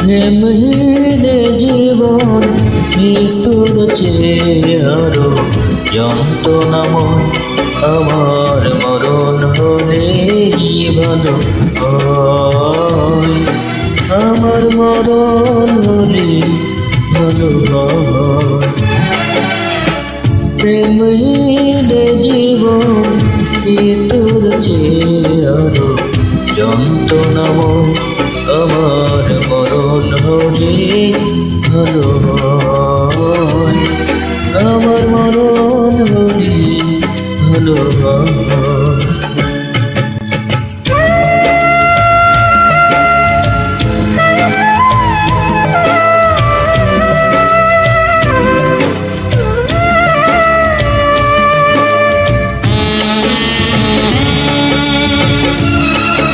প্রেমের জীবন মৃত্যুর চেয়ে আরো যন্ত্রণাময়। আমার মরণ হলে ভালো হয়, আমার মরণ হলে ভালো হয়। প্রেমের জীবন মৃত্যুর চেয়ে আরো যন্ত্রণাময়। আমার মরণ হলে ভালো হয়, আমার মরণ হলে ভালো হয়।